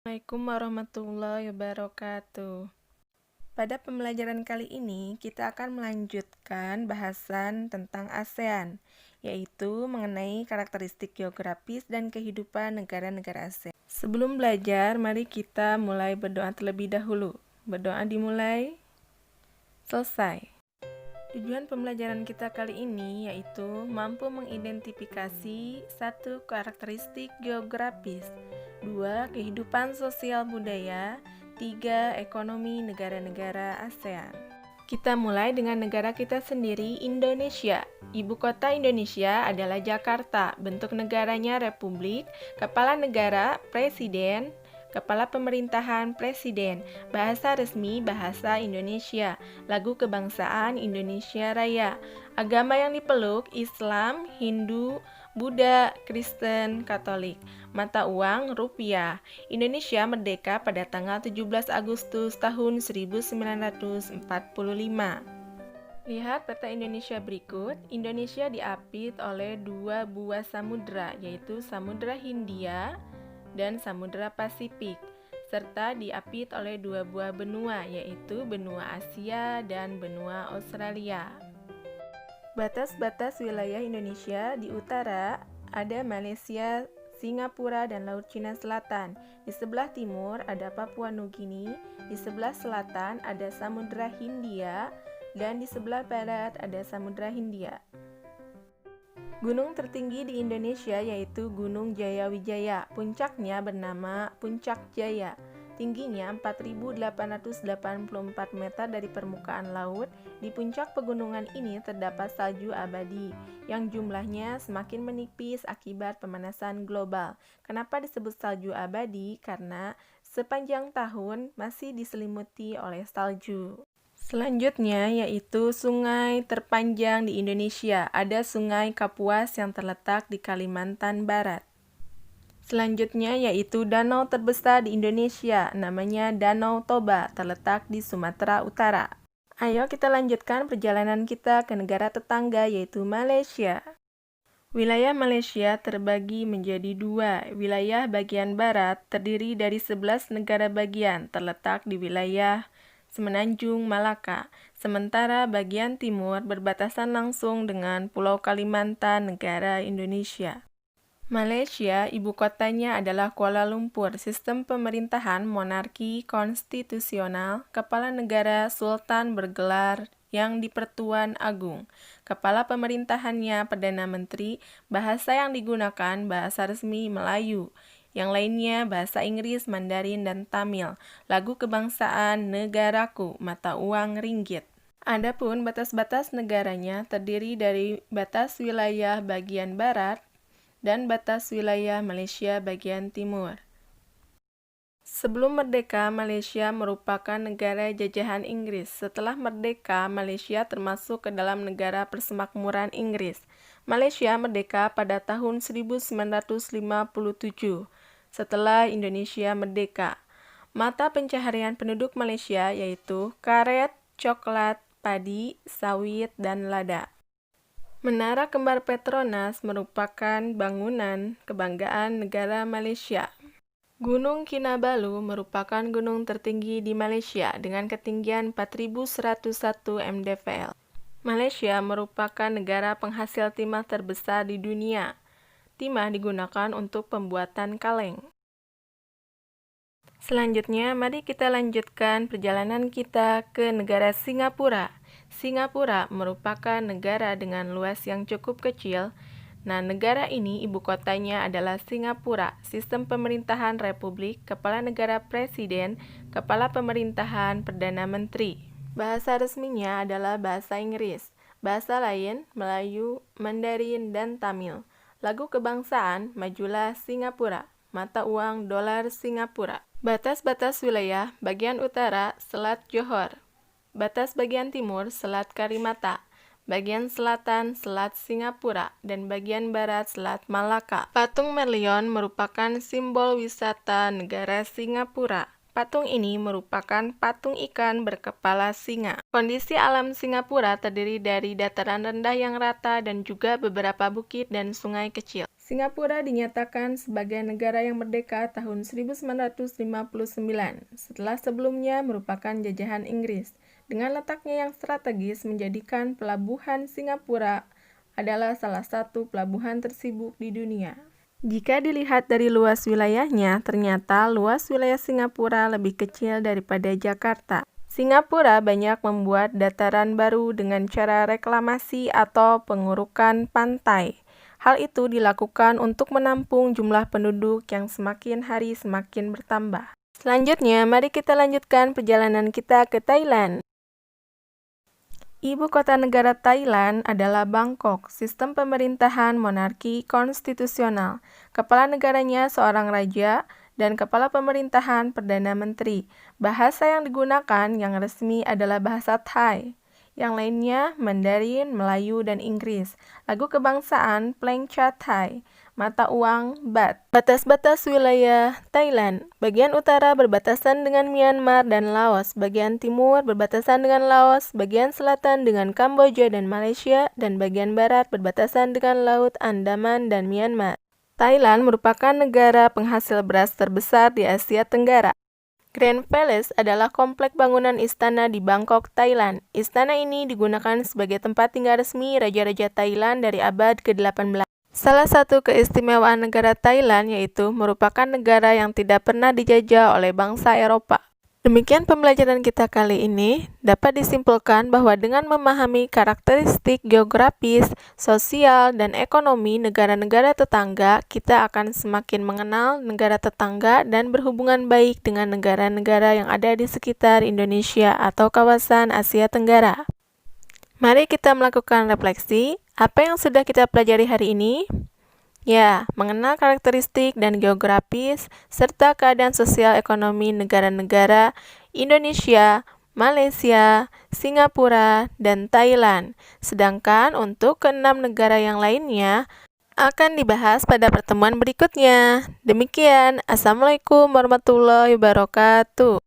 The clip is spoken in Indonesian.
Assalamualaikum warahmatullahi wabarakatuh. Pada pembelajaran kali ini, kita akan melanjutkan bahasan tentang ASEAN, yaitu mengenai karakteristik geografis dan kehidupan negara-negara ASEAN. Sebelum belajar, mari kita mulai berdoa terlebih dahulu. Berdoa dimulai, selesai. Tujuan pembelajaran kita kali ini yaitu mampu mengidentifikasi 1. Karakteristik geografis, 2. Kehidupan sosial budaya, 3. Ekonomi negara-negara ASEAN. Kita mulai dengan negara kita sendiri, Indonesia. Ibu kota Indonesia adalah Jakarta. Bentuk negaranya republik, kepala negara, presiden, kepala pemerintahan, presiden. Bahasa resmi, bahasa Indonesia. Lagu kebangsaan, Indonesia Raya. Agama yang dipeluk, Islam, Hindu, Buddha, Kristen, Katolik. Mata uang, rupiah. Indonesia merdeka pada tanggal 17 Agustus tahun 1945. Lihat peta Indonesia berikut. Indonesia diapit oleh 2 buah samudra, yaitu Samudra Hindia dan Samudra Pasifik, serta diapit oleh 2 buah benua, yaitu benua Asia dan benua Australia. Batas-batas wilayah Indonesia di utara ada Malaysia, Singapura, dan Laut Cina Selatan. Di sebelah timur ada Papua Nugini, di sebelah selatan ada Samudra Hindia, dan di sebelah barat ada Samudra Hindia. Gunung tertinggi di Indonesia yaitu Gunung Jayawijaya. Puncaknya bernama Puncak Jaya. Tingginya 4.884 meter dari permukaan laut. Di puncak pegunungan ini terdapat salju abadi yang jumlahnya semakin menipis akibat pemanasan global. Kenapa disebut salju abadi? Karena sepanjang tahun masih diselimuti oleh salju. Selanjutnya yaitu sungai terpanjang di Indonesia. Ada Sungai Kapuas yang terletak di Kalimantan Barat. Selanjutnya yaitu danau terbesar di Indonesia, namanya Danau Toba, terletak di Sumatera Utara. Ayo kita lanjutkan perjalanan kita ke negara tetangga yaitu Malaysia. Wilayah Malaysia terbagi menjadi 2. Wilayah bagian barat terdiri dari 11 negara bagian, terletak di wilayah Semenanjung Malaka, sementara bagian timur berbatasan langsung dengan Pulau Kalimantan, negara Indonesia. Malaysia, ibu kotanya adalah Kuala Lumpur. Sistem pemerintahan monarki konstitusional, kepala negara sultan bergelar yang di-Pertuan Agung. Kepala pemerintahannya Perdana Menteri, bahasa yang digunakan bahasa resmi Melayu. Yang lainnya bahasa Inggris, Mandarin, dan Tamil. Lagu kebangsaan Negaraku, mata uang ringgit. Adapun batas-batas negaranya terdiri dari batas wilayah bagian barat dan batas wilayah Malaysia bagian timur. Sebelum merdeka, Malaysia merupakan negara jajahan Inggris. Setelah merdeka, Malaysia termasuk ke dalam negara persemakmuran Inggris. Malaysia merdeka pada tahun 1957. Setelah Indonesia merdeka, mata pencaharian penduduk Malaysia yaitu karet, coklat, padi, sawit, dan lada. Menara Kembar Petronas merupakan bangunan kebanggaan negara Malaysia. Gunung Kinabalu merupakan gunung tertinggi di Malaysia dengan ketinggian 4.101 mdpl. Malaysia merupakan negara penghasil timah terbesar di dunia. Timah digunakan untuk pembuatan kaleng. Selanjutnya, mari kita lanjutkan perjalanan kita ke negara Singapura. Singapura merupakan negara dengan luas yang cukup kecil. Nah, negara ini ibu kotanya adalah Singapura. Sistem pemerintahan republik, kepala negara presiden, kepala pemerintahan Perdana Menteri. Bahasa resminya adalah bahasa Inggris. Bahasa lain, Melayu, Mandarin, dan Tamil. Lagu kebangsaan, Majulah Singapura. Mata uang dolar Singapura. Batas-batas wilayah, bagian utara, Selat Johor. Batas bagian timur, Selat Karimata. Bagian selatan, Selat Singapura. Dan bagian barat, Selat Malaka. Patung Merlion merupakan simbol wisata negara Singapura. Patung ini merupakan patung ikan berkepala singa. Kondisi alam Singapura terdiri dari dataran rendah yang rata dan juga beberapa bukit dan sungai kecil. Singapura dinyatakan sebagai negara yang merdeka tahun 1959, setelah sebelumnya merupakan jajahan Inggris. Dengan letaknya yang strategis menjadikan pelabuhan Singapura adalah salah satu pelabuhan tersibuk di dunia. Jika dilihat dari luas wilayahnya, ternyata luas wilayah Singapura lebih kecil daripada Jakarta. Singapura banyak membuat dataran baru dengan cara reklamasi atau pengurukan pantai. Hal itu dilakukan untuk menampung jumlah penduduk yang semakin hari semakin bertambah. Selanjutnya, mari kita lanjutkan perjalanan kita ke Thailand. Ibu kota negara Thailand adalah Bangkok. Sistem pemerintahan monarki konstitusional. Kepala negaranya seorang raja dan kepala pemerintahan Perdana Menteri. Bahasa yang digunakan yang resmi adalah bahasa Thai. Yang lainnya Mandarin, Melayu, dan Inggris. Lagu kebangsaan Plengcha Thai. Mata uang Baht. Batas-batas wilayah Thailand. Bagian utara berbatasan dengan Myanmar dan Laos. Bagian timur berbatasan dengan Laos. Bagian selatan dengan Kamboja dan Malaysia. Dan bagian barat berbatasan dengan Laut Andaman dan Myanmar. Thailand merupakan negara penghasil beras terbesar di Asia Tenggara. Grand Palace adalah komplek bangunan istana di Bangkok, Thailand. Istana ini digunakan sebagai tempat tinggal resmi raja-raja Thailand dari abad ke-18. Salah satu keistimewaan negara Thailand yaitu merupakan negara yang tidak pernah dijajah oleh bangsa Eropa. Demikian pembelajaran kita kali ini. Dapat disimpulkan bahwa dengan memahami karakteristik geografis, sosial, dan ekonomi negara-negara tetangga, kita akan semakin mengenal negara tetangga dan berhubungan baik dengan negara-negara yang ada di sekitar Indonesia atau kawasan Asia Tenggara. Mari kita melakukan refleksi. Apa yang sudah kita pelajari hari ini? Ya, mengenal karakteristik dan geografis, serta keadaan sosial ekonomi negara-negara Indonesia, Malaysia, Singapura, dan Thailand. Sedangkan untuk keenam negara yang lainnya akan dibahas pada pertemuan berikutnya. Demikian, Assalamualaikum warahmatullahi wabarakatuh.